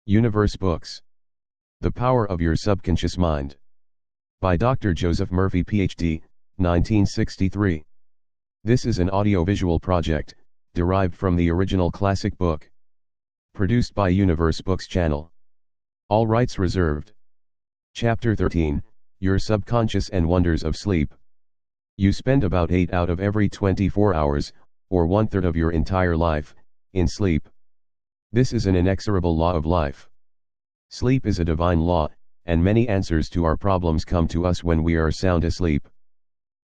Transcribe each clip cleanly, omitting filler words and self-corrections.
Universe Books. The Power of Your Subconscious Mind. By Dr. Joseph Murphy, Ph.D., 1963. This is an audiovisual project, derived from the original classic book. Produced by Universe Books Channel. All rights reserved. Chapter 13, Your Subconscious and Wonders of Sleep. You spend about 8 out of every 24 hours, or 1/3 of your entire life, in sleep. This is an inexorable law of life. Sleep is a divine law, and many answers to our problems come to us when we are sound asleep.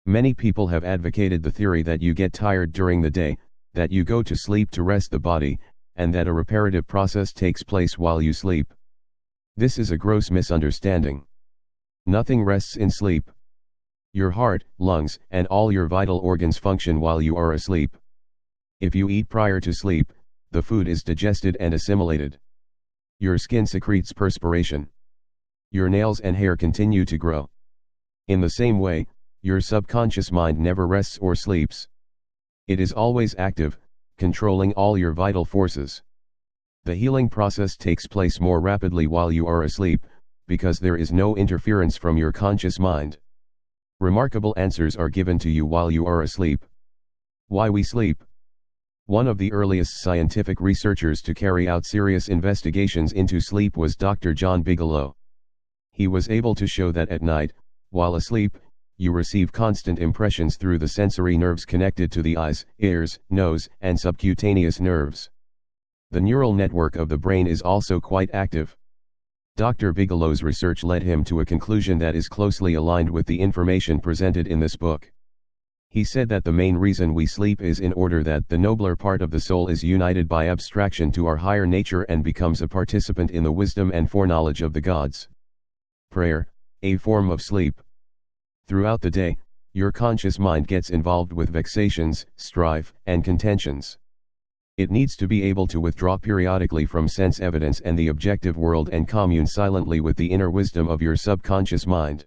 Many people have advocated the theory that you get tired during the day, that you go to sleep to rest the body, and that a reparative process takes place while you sleep. This is a gross misunderstanding. Nothing rests in sleep. Your heart, lungs, and all your vital organs function while you are asleep. If you eat prior to sleep, the food is digested and assimilated. Your skin secretes perspiration. Your nails and hair continue to grow. In the same way, your subconscious mind never rests or sleeps. It is always active, controlling all your vital forces. The healing process takes place more rapidly while you are asleep, because there is no interference from your conscious mind. Remarkable answers are given to you while you are asleep. Why we sleep. One of the earliest scientific researchers to carry out serious investigations into sleep was Dr. John Bigelow. He was able to show that at night, while asleep, you receive constant impressions through the sensory nerves connected to the eyes, ears, nose, and subcutaneous nerves. The neural network of the brain is also quite active. Dr. Bigelow's research led him to a conclusion that is closely aligned with the information presented in this book. He said that the main reason we sleep is in order that the nobler part of the soul is united by abstraction to our higher nature and becomes a participant in the wisdom and foreknowledge of the gods. Prayer, a form of sleep. Throughout the day, your conscious mind gets involved with vexations, strife, and contentions. It needs to be able to withdraw periodically from sense evidence and the objective world and commune silently with the inner wisdom of your subconscious mind.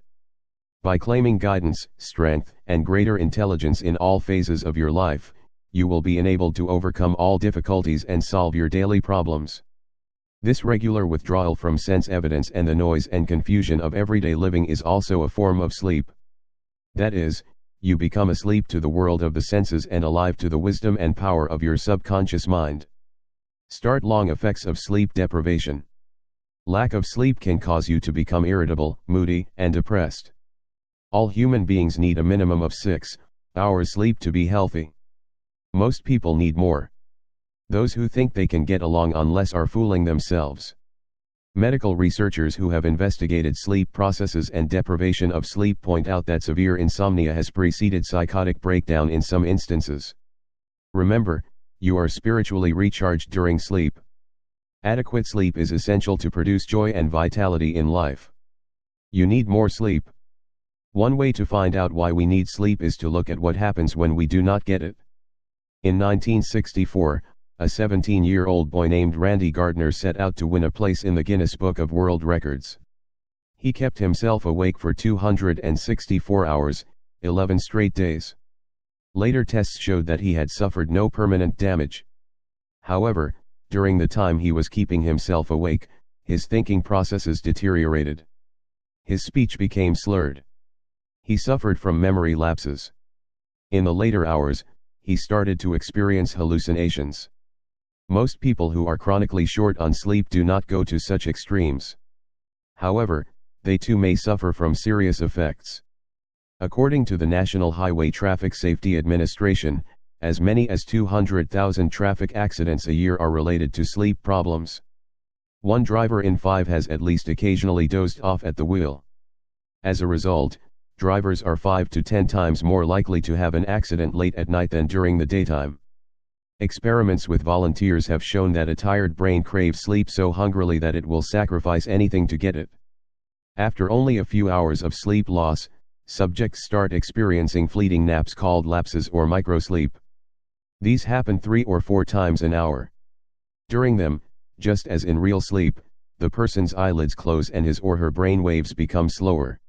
By claiming guidance, strength, and greater intelligence in all phases of your life, you will be enabled to overcome all difficulties and solve your daily problems. This regular withdrawal from sense evidence and the noise and confusion of everyday living is also a form of sleep. That is, you become asleep to the world of the senses and alive to the wisdom and power of your subconscious mind. Start long effects of sleep deprivation. Lack of sleep can cause you to become irritable, moody, and depressed. All human beings need a minimum of 6 hours sleep to be healthy. Most people need more. Those who think they can get along on less are fooling themselves. Medical researchers who have investigated sleep processes and deprivation of sleep point out that severe insomnia has preceded psychotic breakdown in some instances. Remember, you are spiritually recharged during sleep. Adequate sleep is essential to produce joy and vitality in life. You need more sleep. One way to find out why we need sleep is to look at what happens when we do not get it. In 1964, a 17-year-old boy named Randy Gardner set out to win a place in the Guinness Book of World Records. He kept himself awake for 264 hours, 11 straight days. Later tests showed that he had suffered no permanent damage. However, during the time he was keeping himself awake, his thinking processes deteriorated. His speech became slurred. He suffered from memory lapses. In the later hours, he started to experience hallucinations. Most people who are chronically short on sleep do not go to such extremes. However, they too may suffer from serious effects. According to the National Highway Traffic Safety Administration, as many as 200,000 traffic accidents a year are related to sleep problems. 1 driver in 5 has at least occasionally dozed off at the wheel. As a result, drivers are 5 to 10 times more likely to have an accident late at night than during the daytime. Experiments with volunteers have shown that a tired brain craves sleep so hungrily that it will sacrifice anything to get it. After only a few hours of sleep loss, subjects start experiencing fleeting naps called lapses or microsleep. These happen 3 or 4 times an hour. During them, just as in real sleep, the person's eyelids close and his or her brain waves become slower.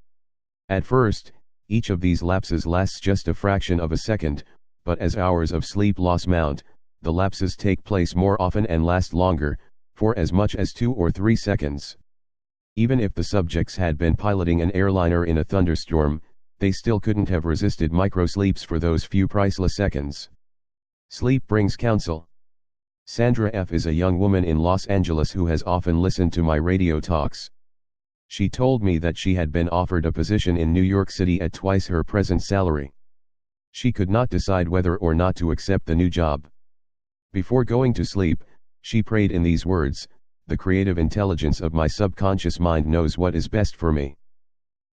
At first, each of these lapses lasts just a fraction of a second, but as hours of sleep loss mount, the lapses take place more often and last longer, for as much as 2 or 3 seconds. Even if the subjects had been piloting an airliner in a thunderstorm, they still couldn't have resisted microsleeps for those few priceless seconds. Sleep brings counsel. Sandra F. is a young woman in Los Angeles who has often listened to my radio talks. She told me that she had been offered a position in New York City at twice her present salary. She could not decide whether or not to accept the new job. Before going to sleep, she prayed in these words: "The creative intelligence of my subconscious mind knows what is best for me.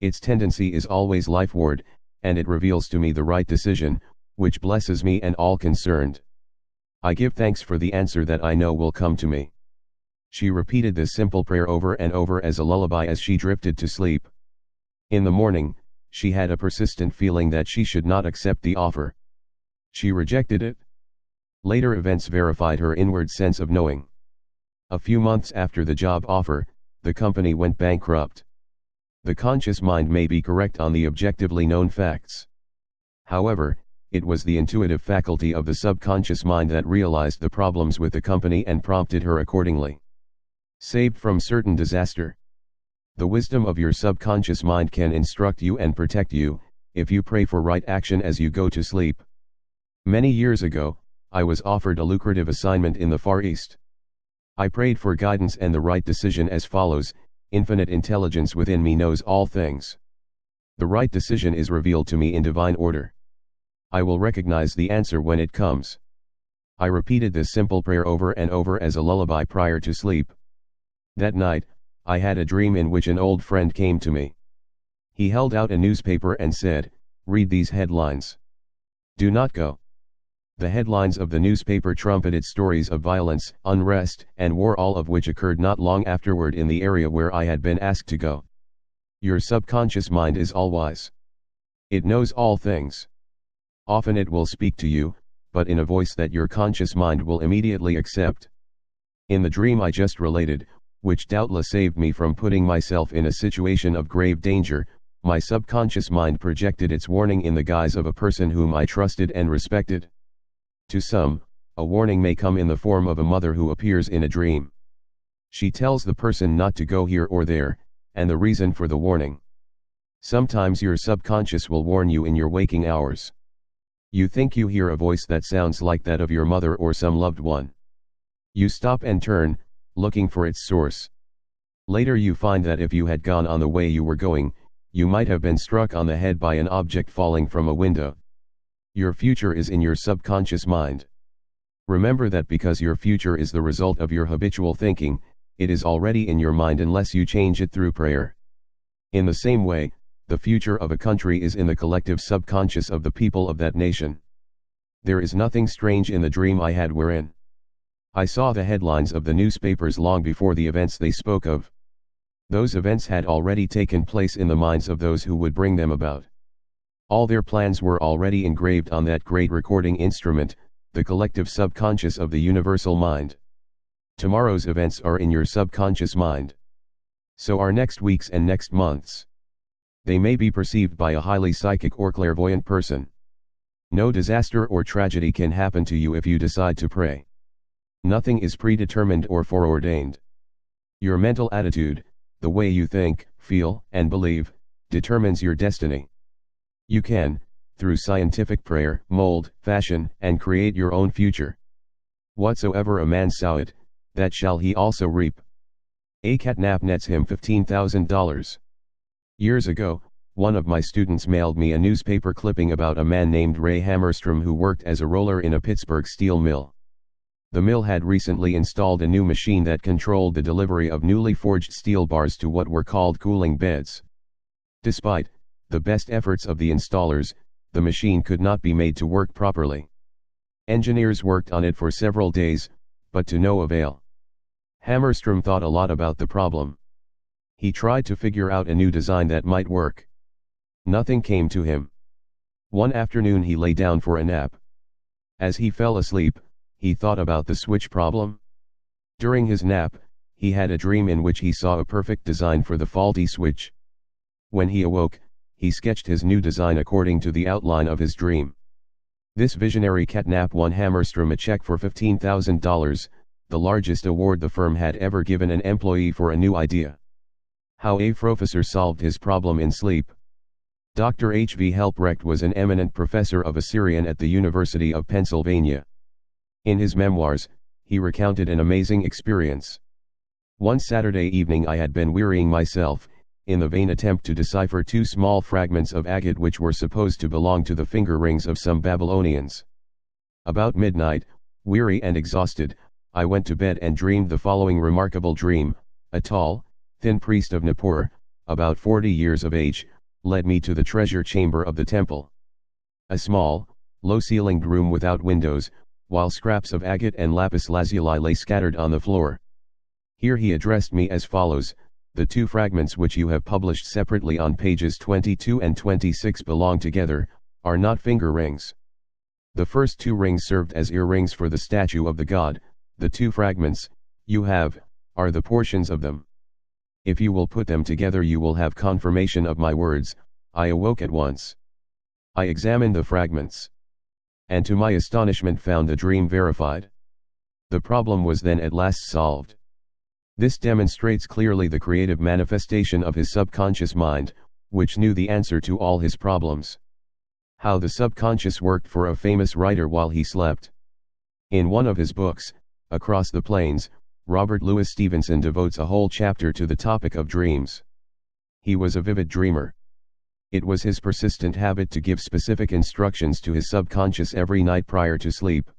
Its tendency is always lifeward, and it reveals to me the right decision, which blesses me and all concerned. I give thanks for the answer that I know will come to me." She repeated this simple prayer over and over as a lullaby as she drifted to sleep. In the morning, she had a persistent feeling that she should not accept the offer. She rejected it. Later events verified her inward sense of knowing. A few months after the job offer, the company went bankrupt. The conscious mind may be correct on the objectively known facts. However, it was the intuitive faculty of the subconscious mind that realized the problems with the company and prompted her accordingly. Saved from certain disaster. The wisdom of your subconscious mind can instruct you and protect you, if you pray for right action as you go to sleep. Many years ago, I was offered a lucrative assignment in the Far East. I prayed for guidance and the right decision as follows: "Infinite intelligence within me knows all things. The right decision is revealed to me in divine order. I will recognize the answer when it comes." I repeated this simple prayer over and over as a lullaby prior to sleep. That night, I had a dream in which an old friend came to me. He held out a newspaper and said, "Read these headlines. Do not go." The headlines of the newspaper trumpeted stories of violence, unrest, and war, all of which occurred not long afterward in the area where I had been asked to go. Your subconscious mind is all-wise. It knows all things. Often it will speak to you, but in a voice that your conscious mind will immediately accept. In the dream I just related, which doubtless saved me from putting myself in a situation of grave danger, my subconscious mind projected its warning in the guise of a person whom I trusted and respected. To some, a warning may come in the form of a mother who appears in a dream. She tells the person not to go here or there, and the reason for the warning. Sometimes your subconscious will warn you in your waking hours. You think you hear a voice that sounds like that of your mother or some loved one. You stop and turn, looking for its source. Later you find that if you had gone on the way you were going, you might have been struck on the head by an object falling from a window. Your future is in your subconscious mind. Remember that because your future is the result of your habitual thinking, it is already in your mind unless you change it through prayer. In the same way, the future of a country is in the collective subconscious of the people of that nation. There is nothing strange in the dream I had wherein I saw the headlines of the newspapers long before the events they spoke of. Those events had already taken place in the minds of those who would bring them about. All their plans were already engraved on that great recording instrument, the collective subconscious of the universal mind. Tomorrow's events are in your subconscious mind. So are next week's and next month's. They may be perceived by a highly psychic or clairvoyant person. No disaster or tragedy can happen to you if you decide to pray. Nothing is predetermined or foreordained. Your mental attitude, the way you think, feel, and believe, determines your destiny. You can, through scientific prayer, mold, fashion, and create your own future. Whatsoever a man soweth, that shall he also reap. A catnap nets him $15,000. Years ago, one of my students mailed me a newspaper clipping about a man named Ray Hammerstrom who worked as a roller in a Pittsburgh steel mill. The mill had recently installed a new machine that controlled the delivery of newly forged steel bars to what were called cooling beds. Despite the best efforts of the installers, the machine could not be made to work properly. Engineers worked on it for several days, but to no avail. Hammerstrom thought a lot about the problem. He tried to figure out a new design that might work. Nothing came to him. One afternoon he lay down for a nap. As he fell asleep, he thought about the switch problem. During his nap, he had a dream in which he saw a perfect design for the faulty switch. When he awoke, he sketched his new design according to the outline of his dream. This visionary catnap won Hammerstrom a check for $15,000, the largest award the firm had ever given an employee for a new idea. How a professor solved his problem in sleep. Dr. H. V. Helprecht was an eminent professor of Assyrian at the University of Pennsylvania. In his memoirs, he recounted an amazing experience. One Saturday evening I had been wearying myself, in the vain attempt to decipher two small fragments of agate which were supposed to belong to the finger rings of some Babylonians. About midnight, weary and exhausted, I went to bed and dreamed the following remarkable dream. A tall, thin priest of Nippur, about 40 years of age, led me to the treasure chamber of the temple. A small, low-ceilinged room without windows, while scraps of agate and lapis lazuli lay scattered on the floor. Here he addressed me as follows: the two fragments which you have published separately on pages 22 and 26 belong together, are not finger rings. The first two rings served as earrings for the statue of the god, the two fragments, you have, are the portions of them. If you will put them together you will have confirmation of my words. I awoke at once. I examined the fragments, and to my astonishment found the dream verified. The problem was then at last solved. This demonstrates clearly the creative manifestation of his subconscious mind, which knew the answer to all his problems. How the subconscious worked for a famous writer while he slept. In one of his books, Across the Plains, Robert Louis Stevenson devotes a whole chapter to the topic of dreams. He was a vivid dreamer. It was his persistent habit to give specific instructions to his subconscious every night prior to sleep.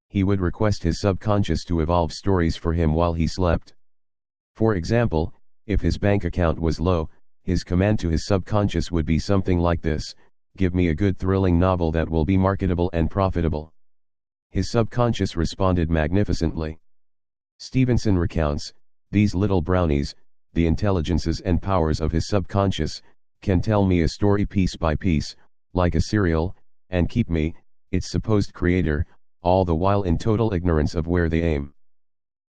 He would request his subconscious to evolve stories for him while he slept. For example, if his bank account was low, his command to his subconscious would be something like this: give me a good thrilling novel that will be marketable and profitable. His subconscious responded magnificently. Stevenson recounts, these little brownies, the intelligences and powers of his subconscious, can tell me a story piece by piece, like a serial, and keep me, its supposed creator, all the while in total ignorance of where they aim.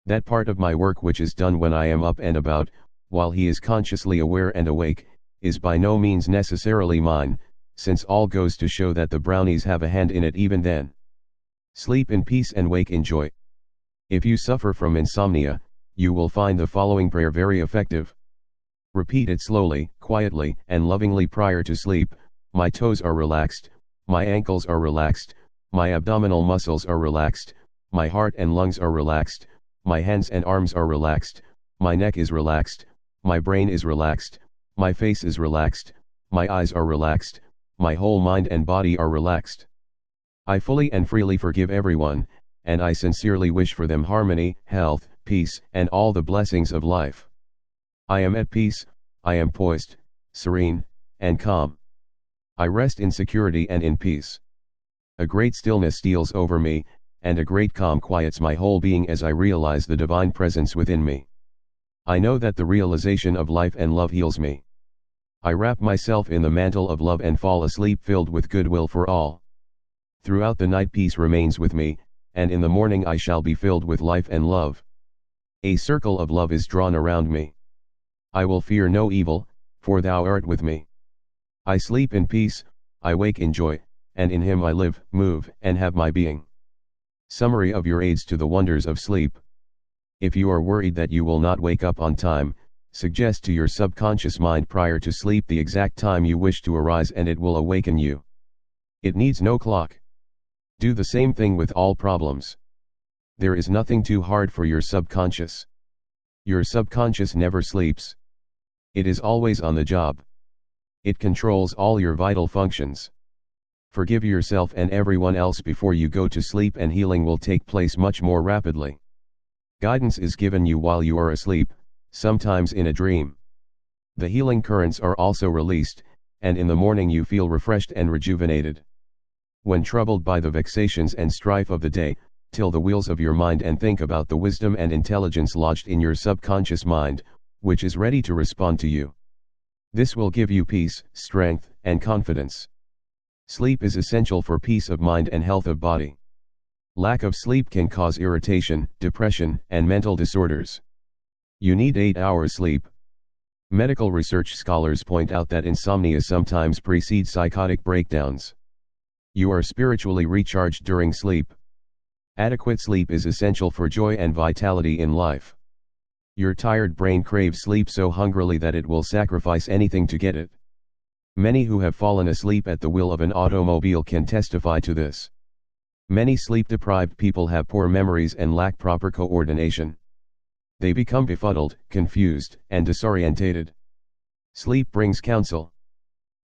That part of my work which is done when I am up and about, while he is consciously aware and awake, is by no means necessarily mine, since all goes to show that the brownies have a hand in it even then. Sleep in peace and wake in joy. If you suffer from insomnia, you will find the following prayer very effective. Repeat it slowly, quietly, and lovingly prior to sleep. My toes are relaxed, my ankles are relaxed, my abdominal muscles are relaxed, my heart and lungs are relaxed, my hands and arms are relaxed, my neck is relaxed, my brain is relaxed, my face is relaxed, my eyes are relaxed, my whole mind and body are relaxed. I fully and freely forgive everyone, and I sincerely wish for them harmony, health, peace, and all the blessings of life. I am at peace, I am poised, serene, and calm. I rest in security and in peace. A great stillness steals over me, and a great calm quiets my whole being as I realize the divine presence within me. I know that the realization of life and love heals me. I wrap myself in the mantle of love and fall asleep filled with goodwill for all. Throughout the night peace remains with me, and in the morning I shall be filled with life and love. A circle of love is drawn around me. I will fear no evil, for thou art with me. I sleep in peace, I wake in joy, and in him I live, move, and have my being. Summary of your aids to the wonders of sleep. If you are worried that you will not wake up on time, suggest to your subconscious mind prior to sleep the exact time you wish to arise and it will awaken you. It needs no clock. Do the same thing with all problems. There is nothing too hard for your subconscious. Your subconscious never sleeps. It is always on the job. It controls all your vital functions. Forgive yourself and everyone else before you go to sleep and healing will take place much more rapidly. Guidance is given you while you are asleep, sometimes in a dream. The healing currents are also released, and in the morning you feel refreshed and rejuvenated. When troubled by the vexations and strife of the day, till the wheels of your mind and think about the wisdom and intelligence lodged in your subconscious mind, which is ready to respond to you. This will give you peace, strength, and confidence. Sleep is essential for peace of mind and health of body. Lack of sleep can cause irritation, depression, and mental disorders. You need 8 hours sleep. Medical research scholars point out that insomnia sometimes precedes psychotic breakdowns. You are spiritually recharged during sleep. Adequate sleep is essential for joy and vitality in life. Your tired brain craves sleep so hungrily that it will sacrifice anything to get it. Many who have fallen asleep at the wheel of an automobile can testify to this. Many sleep-deprived people have poor memories and lack proper coordination. They become befuddled, confused, and disorientated. Sleep brings counsel.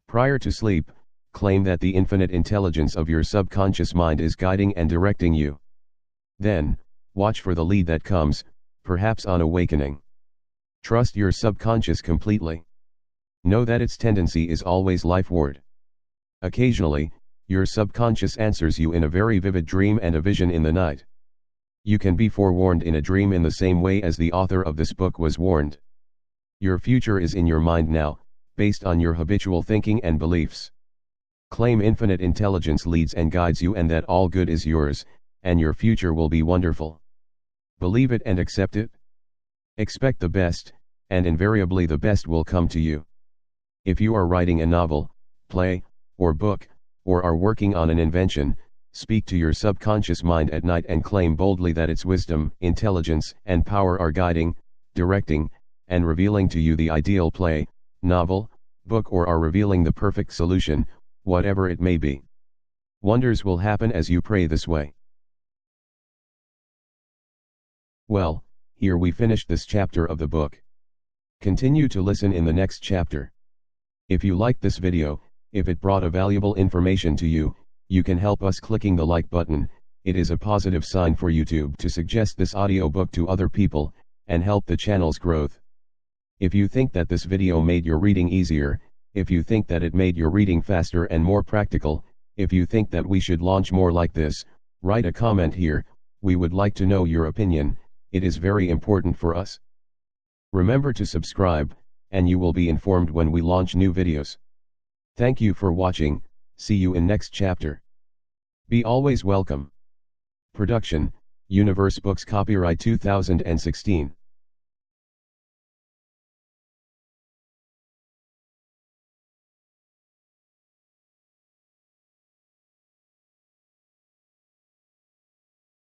Prior to sleep, claim that the infinite intelligence of your subconscious mind is guiding and directing you. Then, watch for the lead that comes, perhaps on awakening. Trust your subconscious completely. Know that its tendency is always lifeward. Occasionally, your subconscious answers you in a very vivid dream and a vision in the night. You can be forewarned in a dream in the same way as the author of this book was warned. Your future is in your mind now, based on your habitual thinking and beliefs. Claim infinite intelligence leads and guides you and that all good is yours, and your future will be wonderful. Believe it and accept it. Expect the best, and invariably the best will come to you. If you are writing a novel, play, or book, or are working on an invention, speak to your subconscious mind at night and claim boldly that its wisdom, intelligence, and power are guiding, directing, and revealing to you the ideal play, novel, book or are revealing the perfect solution, whatever it may be. Wonders will happen as you pray this way. Well, here we finished this chapter of the book. Continue to listen in the next chapter. If you liked this video, if it brought a valuable information to you, you can help us clicking the like button. It is a positive sign for YouTube to suggest this audiobook to other people, and help the channel's growth. If you think that this video made your reading easier, if you think that it made your reading faster and more practical, if you think that we should launch more like this, write a comment here. We would like to know your opinion. It is very important for us. Remember to subscribe, and you will be informed when we launch new videos. Thank you for watching. See you in next chapter. Be always welcome. Production, Universe Books, copyright 2016.